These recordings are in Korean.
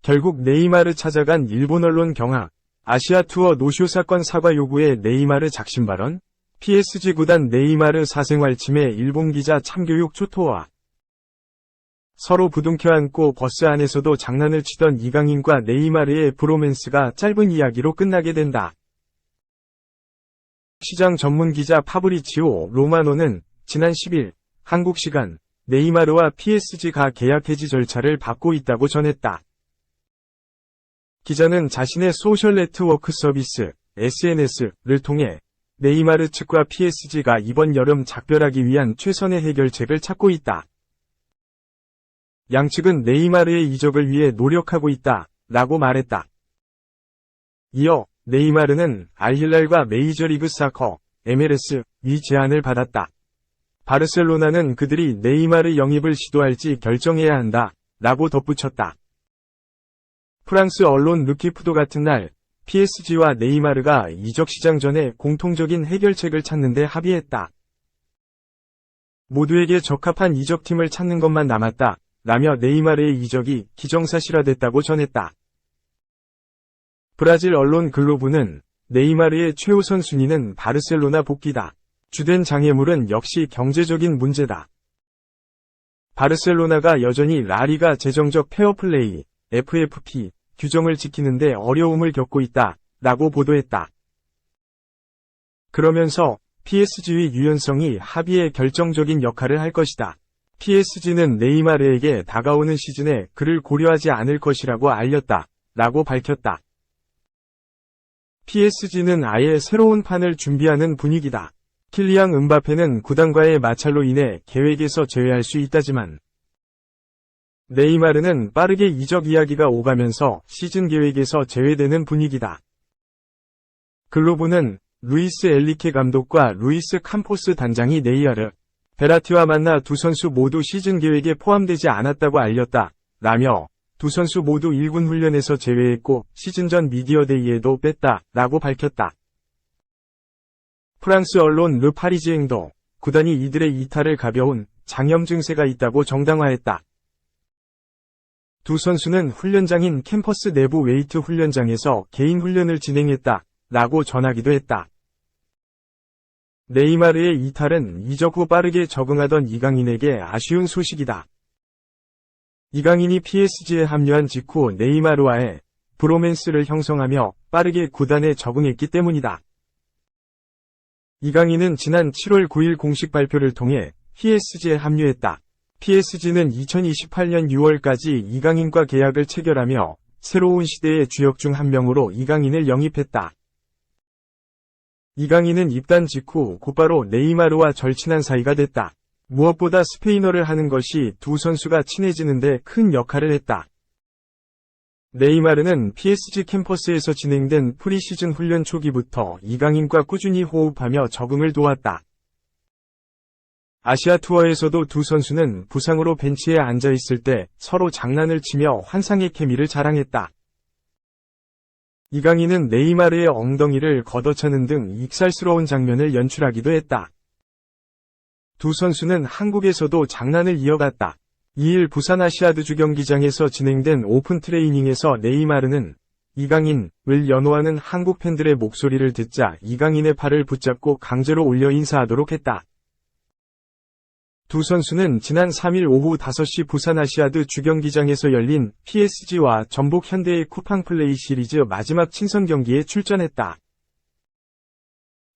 결국 네이마르 찾아간 일본 언론 경악, 아시아 투어 노쇼 사건 사과 요구에 네이마르 작심 발언, PSG 구단 네이마르 사생활 침해 일본 기자 참교육 초토화. 서로 부둥켜 안고 버스 안에서도 장난을 치던 이강인과 네이마르의 브로맨스가 짧은 이야기로 끝나게 된다. 시장 전문 기자 파브리치오 로마노는 지난 10일 한국 시간 네이마르와 PSG가 계약 해지 절차를 밟고 있다고 전했다. 기자는 자신의 소셜 네트워크 서비스 SNS를 통해 네이마르 측과 PSG가 이번 여름 작별하기 위한 최선의 해결책을 찾고 있다. 양측은 네이마르의 이적을 위해 노력하고 있다 라고 말했다. 이어 네이마르는 알힐랄과 메이저리그 사커 MLS 이 제안을 받았다. 바르셀로나는 그들이 네이마르 영입을 시도할지 결정해야 한다 라고 덧붙였다. 프랑스 언론 르키프도 같은 날 PSG와 네이마르가 이적 시장 전에 공통적인 해결책을 찾는 데 합의했다. 모두에게 적합한 이적팀을 찾는 것만 남았다 라며 네이마르의 이적이 기정사실화됐다고 전했다. 브라질 언론 글로브는 네이마르의 최우선 순위는 바르셀로나 복귀다. 주된 장애물은 역시 경제적인 문제다. 바르셀로나가 여전히 라리가 재정적 페어플레이 FFP 규정을 지키는데 어려움을 겪고 있다 라고 보도했다. 그러면서 PSG의 유연성이 합의에 결정적인 역할을 할 것이다. PSG는 네이마르에게 다가오는 시즌에 그를 고려하지 않을 것이라고 알렸다 라고 밝혔다. PSG는 아예 새로운 판을 준비하는 분위기다. 킬리앙 음바페는 구단과의 마찰로 인해 계획에서 제외할 수 있다지만 네이마르는 빠르게 이적 이야기가 오가면서 시즌 계획에서 제외되는 분위기다. 글로브는 루이스 엘리케 감독과 루이스 캄포스 단장이 네이마르, 베라티와 만나 두 선수 모두 시즌 계획에 포함되지 않았다고 알렸다 라며 두 선수 모두 1군 훈련에서 제외했고 시즌 전 미디어데이에도 뺐다 라고 밝혔다. 프랑스 언론 르 파리지앵도 구단이 이들의 이탈을 가벼운 장염 증세가 있다고 정당화했다. 두 선수는 훈련장인 캠퍼스 내부 웨이트 훈련장에서 개인 훈련을 진행했다 라고 전하기도 했다. 네이마르의 이탈은 이적 후 빠르게 적응하던 이강인에게 아쉬운 소식이다. 이강인이 PSG에 합류한 직후 네이마르와의 브로맨스를 형성하며 빠르게 구단에 적응했기 때문이다. 이강인은 지난 7월 9일 공식 발표를 통해 PSG에 합류했다. PSG는 2028년 6월까지 이강인과 계약을 체결하며 새로운 시대의 주역 중 한 명으로 이강인을 영입했다. 이강인은 입단 직후 곧바로 네이마르와 절친한 사이가 됐다. 무엇보다 스페인어를 하는 것이 두 선수가 친해지는 데 큰 역할을 했다. 네이마르는 PSG 캠퍼스에서 진행된 프리시즌 훈련 초기부터 이강인과 꾸준히 호흡하며 적응을 도왔다. 아시아 투어에서도 두 선수는 부상으로 벤치에 앉아있을 때 서로 장난을 치며 환상의 케미를 자랑했다. 이강인은 네이마르의 엉덩이를 걷어차는 등 익살스러운 장면을 연출하기도 했다. 두 선수는 한국에서도 장난을 이어갔다. 2일 부산 아시아드주 경기장에서 진행된 오픈 트레이닝에서 네이마르는 이강인을 연호하는 한국 팬들의 목소리를 듣자 이강인의 팔을 붙잡고 강제로 올려 인사하도록 했다. 두 선수는 지난 3일 오후 5시 부산 아시아드 주경기장에서 열린 PSG와 전북 현대의 쿠팡 플레이 시리즈 마지막 친선 경기에 출전했다.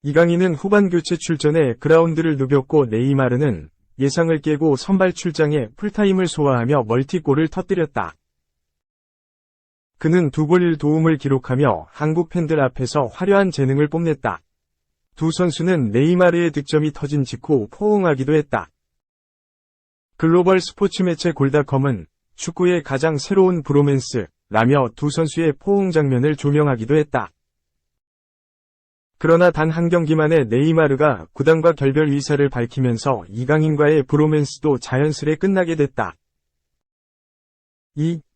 이강인은 후반 교체 출전에 그라운드를 누볐고 네이마르는 예상을 깨고 선발 출장에 풀타임을 소화하며 멀티골을 터뜨렸다. 그는 두 골 도움을 기록하며 한국 팬들 앞에서 화려한 재능을 뽐냈다. 두 선수는 네이마르의 득점이 터진 직후 포옹하기도 했다. 글로벌 스포츠 매체 골닷컴은 축구의 가장 새로운 브로맨스라며 두 선수의 포옹 장면을 조명하기도 했다. 그러나 단 한 경기만에 네이마르가 구단과 결별 의사를 밝히면서 이강인과의 브로맨스도 자연스레 끝나게 됐다.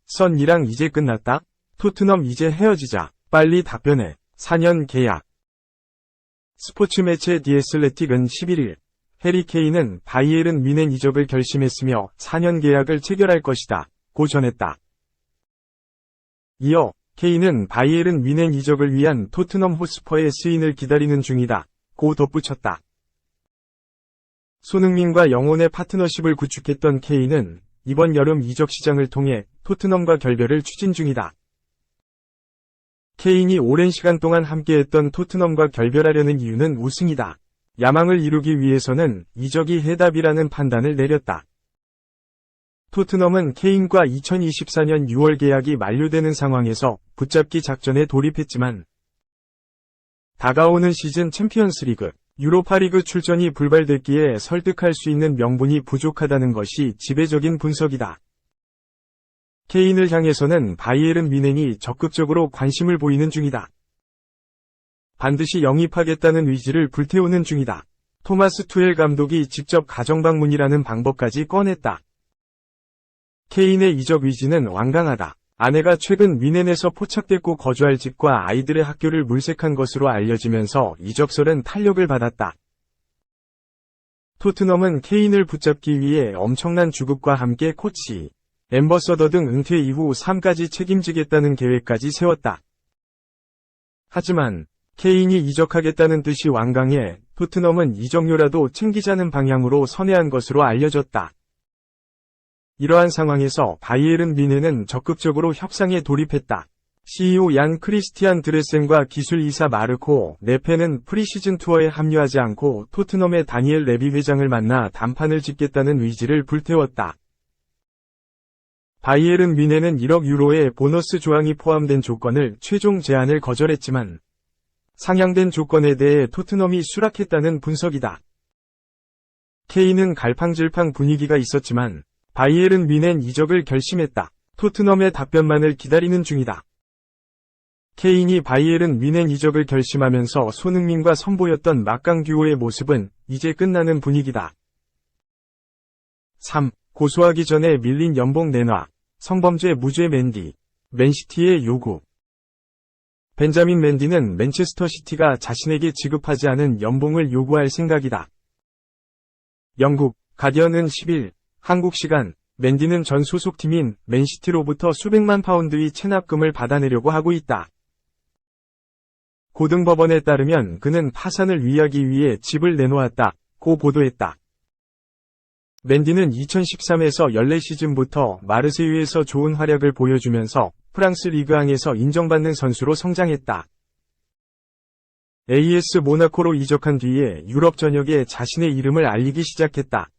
선이랑 이제 끝났다? 토트넘 이제 헤어지자. 빨리 답변해. 4년 계약. 스포츠 매체 디 애슬레틱은 11일 해리 케인은 바이에른 뮌헨 이적을 결심했으며 4년 계약을 체결할 것이다 고 전했다. 이어 케인은 바이에른 뮌헨 이적을 위한 토트넘 호스퍼의 스인을 기다리는 중이다 고 덧붙였다. 손흥민과 영혼의 파트너십을 구축했던 케인은 이번 여름 이적 시장을 통해 토트넘과 결별을 추진 중이다. 케인이 오랜 시간 동안 함께했던 토트넘과 결별하려는 이유는 우승이다. 야망을 이루기 위해서는 이적이 해답이라는 판단을 내렸다. 토트넘은 케인과 2024년 6월 계약이 만료되는 상황에서 붙잡기 작전에 돌입했지만 다가오는 시즌 챔피언스리그, 유로파리그 출전이 불발됐기에 설득할 수 있는 명분이 부족하다는 것이 지배적인 분석이다. 케인을 향해서는 바이에른 뮌헨이 적극적으로 관심을 보이는 중이다. 반드시 영입하겠다는 의지를 불태우는 중이다. 토마스 투엘 감독이 직접 가정방문이라는 방법까지 꺼냈다. 케인의 이적 의지는 완강하다. 아내가 최근 뮌헨에서 포착됐고 거주할 집과 아이들의 학교를 물색한 것으로 알려지면서 이적설은 탄력을 받았다. 토트넘은 케인을 붙잡기 위해 엄청난 주급과 함께 코치, 앰버서더 등 은퇴 이후 3까지 책임지겠다는 계획까지 세웠다. 하지만 케인이 이적하겠다는 뜻이 완강해 토트넘은 이적료라도 챙기자는 방향으로 선회한 것으로 알려졌다. 이러한 상황에서 바이에른 뮌헨은 적극적으로 협상에 돌입했다. CEO 얀 크리스티안 드레센과 기술이사 마르코 네페는 프리시즌 투어에 합류하지 않고 토트넘의 다니엘 레비 회장을 만나 담판을 짓겠다는 의지를 불태웠다. 바이에른 뮌헨은 1억 유로의 보너스 조항이 포함된 조건을 최종 제안을 거절했지만 상향된 조건에 대해 토트넘이 수락했다는 분석이다. 케인은 갈팡질팡 분위기가 있었지만 바이에른 뮌헨 이적을 결심했다. 토트넘의 답변만을 기다리는 중이다. 케인이 바이에른 뮌헨 이적을 결심하면서 손흥민과 선보였던 막강 듀오의 모습은 이제 끝나는 분위기다. 3. 고소하기 전에 밀린 연봉 내놔. 성범죄 무죄 맨디. 맨시티의 요구. 벤자민 맨디는 맨체스터 시티가 자신에게 지급하지 않은 연봉을 요구할 생각이다. 영국 가디언은 10일 한국 시간 맨디는 전 소속팀인 맨시티로부터 수백만 파운드의 체납금을 받아내려고 하고 있다. 고등법원에 따르면 그는 파산을 위하기 위해 집을 내놓았다고 보도했다. 맨디는 2013에서 14시즌부터 마르세유에서 좋은 활약을 보여주면서 프랑스 리그앙에서 인정받는 선수로 성장했다. AS 모나코로 이적한 뒤에 유럽 전역에 자신의 이름을 알리기 시작했다.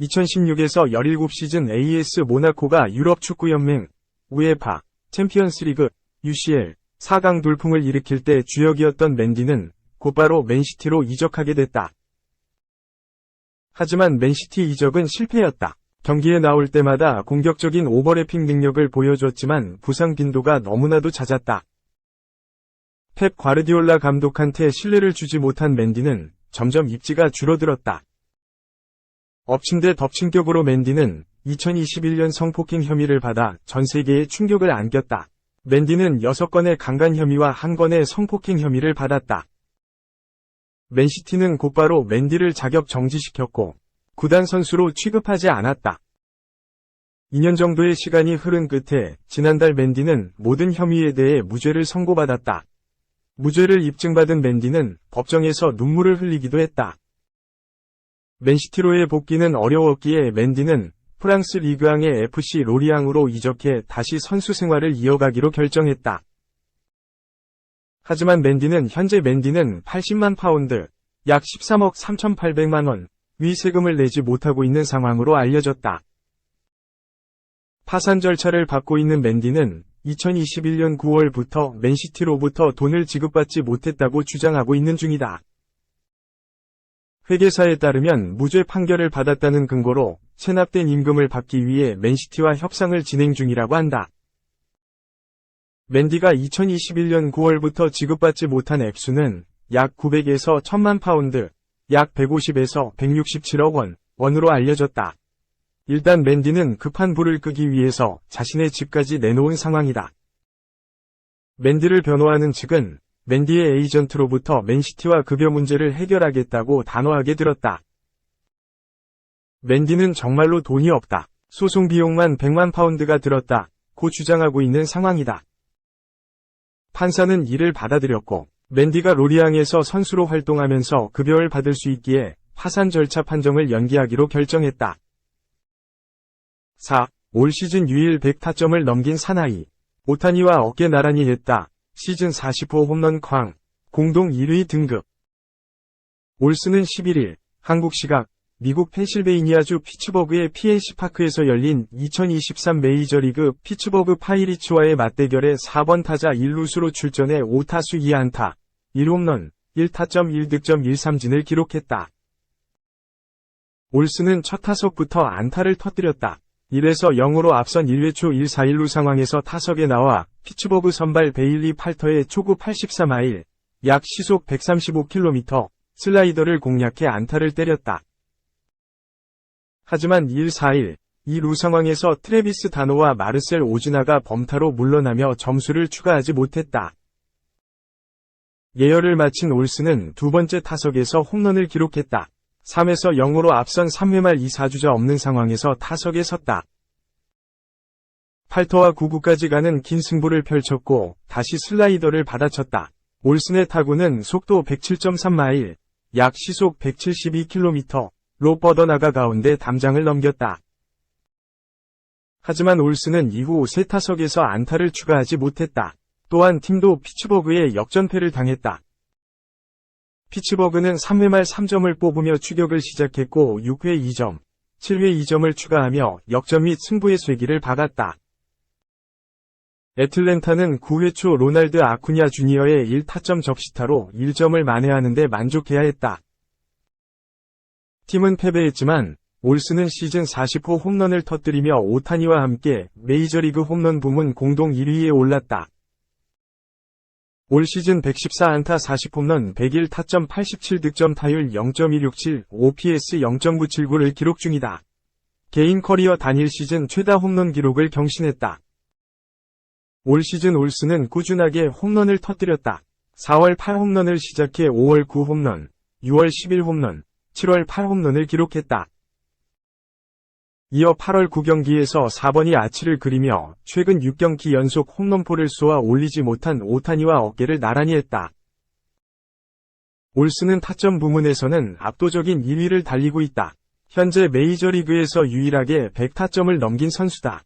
2016에서 17시즌 AS 모나코가 유럽 축구연맹, 우에파, 챔피언스리그, UCL, 4강 돌풍을 일으킬 때 주역이었던 맨디는 곧바로 맨시티로 이적하게 됐다. 하지만 맨시티 이적은 실패였다. 경기에 나올 때마다 공격적인 오버래핑 능력을 보여줬지만 부상 빈도가 너무나도 잦았다. 펩 과르디올라 감독한테 신뢰를 주지 못한 맨디는 점점 입지가 줄어들었다. 엎친 데 덮친 격으로 맨디는 2021년 성폭행 혐의를 받아 전 세계에 충격을 안겼다. 맨디는 6건의 강간 혐의와 1건의 성폭행 혐의를 받았다. 맨시티는 곧바로 맨디를 자격 정지시켰고 구단 선수로 취급하지 않았다. 2년 정도의 시간이 흐른 끝에 지난달 맨디는 모든 혐의에 대해 무죄를 선고받았다. 무죄를 입증받은 맨디는 법정에서 눈물을 흘리기도 했다. 맨시티로의 복귀는 어려웠기에 맨디는 프랑스 리그앙의 FC 로리앙으로 이적해 다시 선수 생활을 이어가기로 결정했다. 하지만 현재 맨디는 80만 파운드, 약 13억 3,800만 원, 위 세금을 내지 못하고 있는 상황으로 알려졌다. 파산 절차를 밟고 있는 맨디는 2021년 9월부터 맨시티로부터 돈을 지급받지 못했다고 주장하고 있는 중이다. 회계사에 따르면 무죄 판결을 받았다는 근거로 체납된 임금을 받기 위해 맨시티와 협상을 진행 중이라고 한다. 맨디가 2021년 9월부터 지급받지 못한 액수는 약 900에서 1000만 파운드, 약 150에서 167억 원으로 알려졌다. 일단 맨디는 급한 불을 끄기 위해서 자신의 집까지 내놓은 상황이다. 맨디를 변호하는 측은 맨디의 에이전트로부터 맨시티와 급여 문제를 해결하겠다고 단호하게 들었다. 맨디는 정말로 돈이 없다. 소송 비용만 100만 파운드가 들었다. 고 주장하고 있는 상황이다. 판사는 이를 받아들였고, 맨디가 로리앙에서 선수로 활동하면서 급여를 받을 수 있기에 파산 절차 판정을 연기하기로 결정했다. 4. 올 시즌 유일 100타점을 넘긴 사나이. 오타니와 어깨 나란히 했다. 시즌 40호 홈런 쾅. 공동 1위 등급. 올스는 11일, 한국 시각, 미국 펜실베이니아주 피츠버그의 PNC 파크에서 열린 2023 메이저리그 피츠버그 파이리츠와의 맞대결에 4번 타자 1루수로 출전해 5타수 2안타, 1홈런, 1타점 1득점 1삼진을 기록했다. 올스는 첫 타석부터 안타를 터뜨렸다. 1에서 0으로 앞선 1회 초 1-4-1루 상황에서 타석에 나와 피츠버그 선발 베일리 팔터의 초구 84마일, 약 시속 135km, 슬라이더를 공략해 안타를 때렸다. 하지만 1-4-1, 2루 상황에서 트래비스 다노와 마르셀 오즈나가 범타로 물러나며 점수를 추가하지 못했다. 예열을 마친 올스는 두 번째 타석에서 홈런을 기록했다. 3에서 0으로 앞선 3회 말 2사주자 없는 상황에서 타석에 섰다. 팔터와 9구까지 가는 긴 승부를 펼쳤고 다시 슬라이더를 받아쳤다. 올슨의 타구는 속도 107.3마일, 약 시속 172km로 뻗어나가 가운데 담장을 넘겼다. 하지만 올슨은 이후 세 타석에서 안타를 추가하지 못했다. 또한 팀도 피츠버그에 역전패를 당했다. 피츠버그는 3회 말 3점을 뽑으며 추격을 시작했고 6회 2점, 7회 2점을 추가하며 역전 및 승부의 쐐기를 박았다. 애틀랜타는 9회 초 로날드 아쿠냐 주니어의 1타점 적시타로 1점을 만회하는 데 만족해야 했다. 팀은 패배했지만 올슨은 시즌 40호 홈런을 터뜨리며 오타니와 함께 메이저리그 홈런 부문 공동 1위에 올랐다. 올 시즌 114안타 40홈런 101타점 87득점 타율 0.267, OPS 0.979를 기록 중이다. 개인 커리어 단일 시즌 최다 홈런 기록을 경신했다. 올 시즌 올슨은 꾸준하게 홈런을 터뜨렸다. 4월 8홈런을 시작해 5월 9홈런, 6월 11홈런, 7월 8홈런을 기록했다. 이어 8월 9경기에서 4번이 아치를 그리며 최근 6경기 연속 홈런포를 쏘아 올리지 못한 오타니와 어깨를 나란히 했다. 올슨은 타점 부문에서는 압도적인 1위를 달리고 있다. 현재 메이저리그에서 유일하게 100타점을 넘긴 선수다.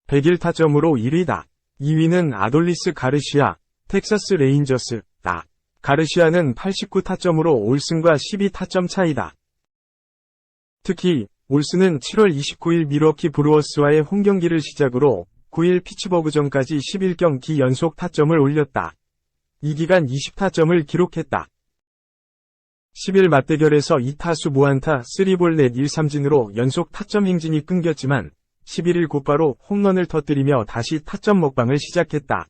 101타점으로 1위다. 2위는 아돌리스 가르시아, 텍사스 레인저스다. 가르시아는 89타점으로 올슨과 12타점 차이다. 특히 올슨은 7월 29일 밀워키 브루어스와의 홈경기를 시작으로 9일 피츠버그전까지 11경기 연속 타점을 올렸다. 이 기간 20타점을 기록했다. 10일 맞대결에서 2타수 무안타 3볼 넷 1삼진으로 연속 타점 행진이 끊겼지만 11일 곧바로 홈런을 터뜨리며 다시 타점 먹방을 시작했다.